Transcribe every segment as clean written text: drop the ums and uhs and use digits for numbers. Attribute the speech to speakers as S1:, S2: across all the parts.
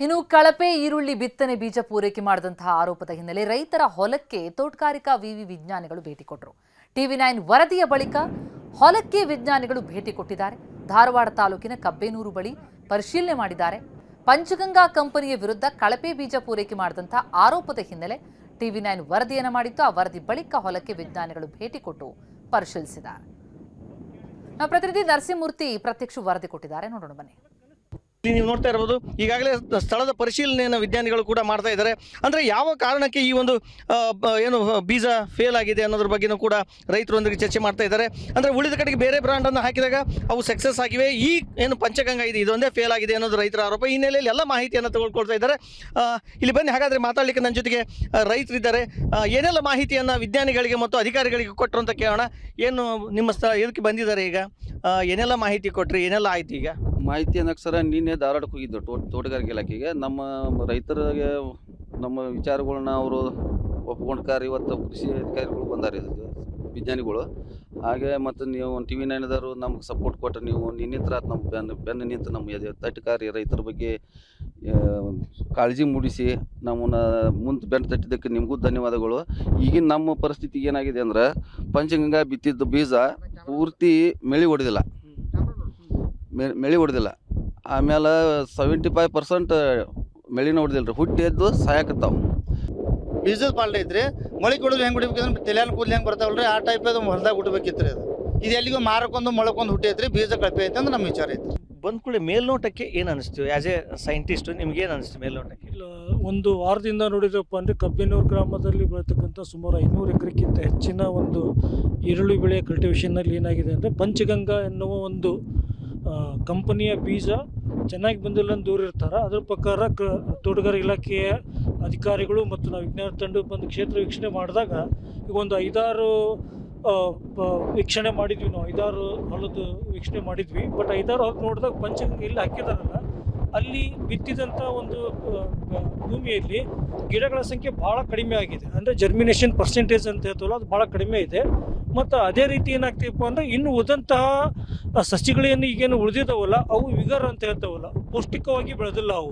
S1: ಇನ್ನು ಕಳಪೆ ಈರುಳ್ಳಿ ಬಿತ್ತನೆ ಬೀಜ ಪೂರೈಕೆ ಮಾಡಿದಂತಹ ಆರೋಪದ ಹಿನ್ನೆಲೆ ರೈತರ ಹೊಲಕ್ಕೆ ತೋಟಗಾರಿಕಾ ವಿವಿ ವಿಜ್ಞಾನಿಗಳು ಭೇಟಿ ಕೊಟ್ಟರು. TV9 ವರದಿಯ ಬಳಿಕ ಹೊಲಕ್ಕೆ ವಿಜ್ಞಾನಿಗಳು ಭೇಟಿ ಕೊಟ್ಟಿದ್ದಾರೆ. ಧಾರವಾಡ ತಾಲೂಕಿನ ಕಬ್ಬೇನೂರು ಬಳಿ ಪರಿಶೀಲನೆ ಮಾಡಿದ್ದಾರೆ. ಪಂಚಗಂಗಾ ಕಂಪನಿಯ ವಿರುದ್ಧ ಕಳಪೆ ಬೀಜ ಪೂರೈಕೆ ಮಾಡಿದಂತಹ ಆರೋಪದ ಹಿನ್ನೆಲೆ TV9 ವರದಿಯನ್ನು ಮಾಡಿತ್ತು. ಆ ವರದಿ ಬಳಿಕ ಹೊಲಕ್ಕೆ ವಿಜ್ಞಾನಿಗಳು ಭೇಟಿ ಕೊಟ್ಟು ಪರಿಶೀಲಿಸಿದ್ದಾರೆ. ನಮ್ಮ ಪ್ರತಿನಿಧಿ ನರಸಿಂಹಮೂರ್ತಿ ಪ್ರತ್ಯಕ್ಷ ವರದಿ ಕೊಟ್ಟಿದ್ದಾರೆ, ನೋಡೋಣ ಬನ್ನಿ.
S2: ನೀವು ನೋಡ್ತಾ ಇರಬಹುದು, ಈಗಾಗಲೇ ಸ್ಥಳದ ಪರಿಶೀಲನೆಯನ್ನು ವಿಜ್ಞಾನಿಗಳು ಕೂಡ ಮಾಡ್ತಾ ಇದ್ದಾರೆ. ಅಂದರೆ ಯಾವ ಕಾರಣಕ್ಕೆ ಈ ಒಂದು ಏನು ಬೀಜ ಫೇಲ್ ಆಗಿದೆ ಅನ್ನೋದ್ರ ಬಗ್ಗೆನೂ ಕೂಡ ರೈತರೊಂದಿಗೆ ಚರ್ಚೆ ಮಾಡ್ತಾ ಇದ್ದಾರೆ. ಅಂದರೆ ಉಳಿದ ಕಡೆಗೆ ಬೇರೆ ಬ್ರ್ಯಾಂಡನ್ನು ಹಾಕಿದಾಗ ಅವು ಸಕ್ಸಸ್ ಆಗಿವೆ, ಈ ಏನು ಪಂಚಗಂಗಾ ಇದೆ ಇದೊಂದೇ ಫೇಲ್ ಆಗಿದೆ ಅನ್ನೋದು ರೈತರ ಆರೋಪ. ಈ ಹಿನ್ನೆಲೆಯಲ್ಲಿ ಎಲ್ಲ ಮಾಹಿತಿಯನ್ನು ತಗೊಳ್ಕೊಳ್ತಾ ಇದ್ದಾರೆ. ಇಲ್ಲಿ ಬನ್ನಿ, ಹಾಗಾದರೆ ಮಾತಾಡಲಿಕ್ಕೆ ನನ್ನ ಜೊತೆಗೆ ರೈತರಿದ್ದಾರೆ. ಏನೆಲ್ಲ ಮಾಹಿತಿಯನ್ನು ವಿಜ್ಞಾನಿಗಳಿಗೆ ಮತ್ತು ಅಧಿಕಾರಿಗಳಿಗೆ ಕೊಟ್ಟರು ಅಂತ ಕೇಳೋಣ. ಏನು ನಿಮ್ಮ ಇದಕ್ಕೆ ಬಂದಿದ್ದಾರೆ, ಈಗ ಏನೆಲ್ಲ ಮಾಹಿತಿ ಕೊಟ್ಟರೆ, ಏನೆಲ್ಲ ಆಯ್ತು? ಈಗ
S3: ಮಾಹಿತಿ ಅನ್ನಕ್ಕೆ ಸರ ನಿನ್ನೆ ಧಾರವಾಡಕ್ಕೆ ಹೋಗಿದ್ದು ತೋಟಗಾರಿಕೆ ಇಲಾಖೆಗೆ. ನಮ್ಮ ರೈತರಿಗೆ ನಮ್ಮ ವಿಚಾರಗಳನ್ನ ಅವರು ಒಪ್ಕೊಂಡ್ಕಾರ. ಇವತ್ತು ಕೃಷಿ ಅಧಿಕಾರಿಗಳು ಬಂದಾರೆ, ವಿಜ್ಞಾನಿಗಳು. ಹಾಗೆ ಮತ್ತು ನೀವು TV9ದವರು ನಮ್ಗೆ ಸಪೋರ್ಟ್ ಕೊಟ್ಟರೆ, ನೀವು ನಿನ್ನಿಂತ್ರ ನಮ್ಮ ಬೆನ್ನು ನಿಂತು ನಮ್ಮ ತಟ್ಟಕಾರಿ ರೈತರ ಬಗ್ಗೆ ಕಾಳಜಿ ಮೂಡಿಸಿ ನಮ್ಮನ್ನ ಮುಂದೆ ಬೆನ್ನು ತಟ್ಟಿದ್ದಕ್ಕೆ ನಿಮಗೂ ಧನ್ಯವಾದಗಳು. ಈಗಿನ ನಮ್ಮ ಪರಿಸ್ಥಿತಿ ಏನಾಗಿದೆ ಅಂದ್ರೆ, ಪಂಚಗಂಗಾ ಬಿತ್ತಿದ್ದ ಬೀಜ ಪೂರ್ತಿ ಮಳೆ ಹೊಡೆದಿಲ್ಲ. ಆಮೇಲೆ 75% ಮಳೆನ ಹೊಡೆದಿಲ್ಲ ರೀ. ಹುಟ್ಟಿ ಎದ್ದು ಸಾಯಕತ್ತಾವ.
S4: ಬೀಜದ ಪಾಲ್ಟ್ ಐತ್ರಿ. ಮಳೆ ಕೊಡೋದು ಹೆಂಗೆ ಹೊಡಿಬೇಕಂದ್ರೆ ತಲೆಯನ್ನು ಕೂದಲು ಹೆಂಗೆ ಬರ್ತಾವಲ್ರಿ, ಆ ಟೈಪ್ ಅದು ಹೊಲದಾಗ ಹುಟ್ಟಬೇಕಿತ್ತು ರೀ. ಇದು ಎಲ್ಲಿಗೂ ಮಾರಕ್ಕೊಂದು ಮೊಳಕೊಂದು ಹುಟ್ಟೈತ್ರಿ. ಬೀಜ ಕಳಪೆ ಐತೆ ಅಂದ್ರೆ ನಮ್ಮ ವಿಚಾರ ಐತ್ರಿ.
S2: ಬಂದ ಕೂಡಲೇ ಮೇಲ್ನೋಟಕ್ಕೆ ಏನು ಅನಿಸ್ತು? ಆ್ಯಸ್ ಎ ಸೈಂಟಿಸ್ಟ್ ನಿಮ್ಗೆ ಏನು ಅನಿಸ್ತು ಮೇಲ್ನೋಟಕ್ಕೆ?
S5: ಇಲ್ಲ, ಒಂದು ವಾರದಿಂದ ನೋಡಿದ್ರಪ್ಪ ಅಂದರೆ ಕಬ್ಬೇನೂರು ಗ್ರಾಮದಲ್ಲಿ ಬೆಳತಕ್ಕಂಥ ಸುಮಾರು 500 ಎಕರೆಗಿಂತ ಹೆಚ್ಚಿನ ಒಂದು ಈರುಳ್ಳಿ ಬೆಳೆಯ ಕಲ್ಟಿವೇಷನ್ನಲ್ಲಿ ಏನಾಗಿದೆ ಅಂದರೆ, ಪಂಚಗಂಗಾ ಎನ್ನುವ ಒಂದು ಕಂಪನಿಯ ಬೀಜ ಚೆನ್ನಾಗಿ ಬಂದಿಲ್ಲ ಅಂತ ದೂರ ಇರ್ತಾರೆ. ಅದರ ಪ್ರಕಾರ ತೋಟಗಾರಿಕೆ ಇಲಾಖೆಯ ಅಧಿಕಾರಿಗಳು ಮತ್ತು ನಾವು ವಿಜ್ಞಾನ ತಂಡ ಬಂದು ಕ್ಷೇತ್ರ ವೀಕ್ಷಣೆ ಮಾಡಿದಾಗ ಈಗ ಒಂದು 5-6 ವೀಕ್ಷಣೆ ಮಾಡಿದ್ವಿ. ನಾವು 5-6 ಹೊಲದ ವೀಕ್ಷಣೆ ಮಾಡಿದ್ವಿ. ಬಟ್ 5-6 ಹೊಲದ ನೋಡಿದಾಗ ಪಂಚಗಂಗಾ ಇಲ್ಲಿ ಹಾಕಿದಾರಲ್ಲ, ಅಲ್ಲಿ ಬಿತ್ತಿದಂಥ ಒಂದು ಭೂಮಿಯಲ್ಲಿ ಗಿಡಗಳ ಸಂಖ್ಯೆ ಭಾಳ ಕಡಿಮೆ ಆಗಿದೆ. ಅಂದರೆ ಜರ್ಮಿನೇಷನ್ ಪರ್ಸೆಂಟೇಜ್ ಅಂತ ಹೇಳ್ತವಲ್ಲ, ಅದು ಭಾಳ ಕಡಿಮೆ ಇದೆ. ಮತ್ತು ಅದೇ ರೀತಿ ಏನಾಗ್ತೀವಪ್ಪ ಅಂದರೆ, ಇನ್ನು ಉಳಿದಂತಹ ಸಸಿಗಳೇನು ಈಗೇನು ಉಳಿದಿದ್ದಾವಲ್ಲ, ಅವು ವಿಗರ್ ಅಂತ ಹೇಳ್ತಾವಲ್ಲ, ಪೌಷ್ಟಿಕವಾಗಿ ಬೆಳೆದಿಲ್ಲ ಅವು.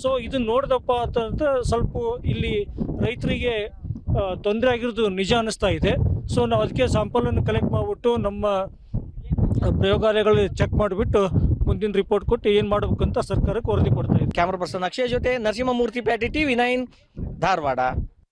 S5: ಸೊ ಇದನ್ನು ನೋಡಿದಪ್ಪ ಅಂತಂದ್ರೆ ಸ್ವಲ್ಪ ಇಲ್ಲಿ ರೈತರಿಗೆ ತೊಂದರೆ ಆಗಿರೋದು ನಿಜ ಅನ್ನಿಸ್ತಾ ಇದೆ. ಸೊ ನಾವು ಅದಕ್ಕೆ ಸ್ಯಾಂಪಲನ್ನು ಕಲೆಕ್ಟ್ ಮಾಡಿಬಿಟ್ಟು ನಮ್ಮ ಪ್ರಯೋಗಾಲಯಗಳಲ್ಲಿ ಚೆಕ್ ಮಾಡಿಬಿಟ್ಟು ಮುಂದಿನ ರಿಪೋರ್ಟ್ ಕೊಟ್ಟು ಏನು ಮಾಡಬೇಕಂತ ಸರ್ಕಾರಕ್ಕೆ ವರದಿ ಕೊಡ್ತಾ ಇದ್ದೀವಿ.
S2: ಕ್ಯಾಮ್ರಾ ಪರ್ಸನ್ ಅಕ್ಷಯ್ ಜೊತೆ ನರಸಿಂಹಮೂರ್ತಿ ಪ್ಯಾಟಿ, TV9 ಧಾರವಾಡ.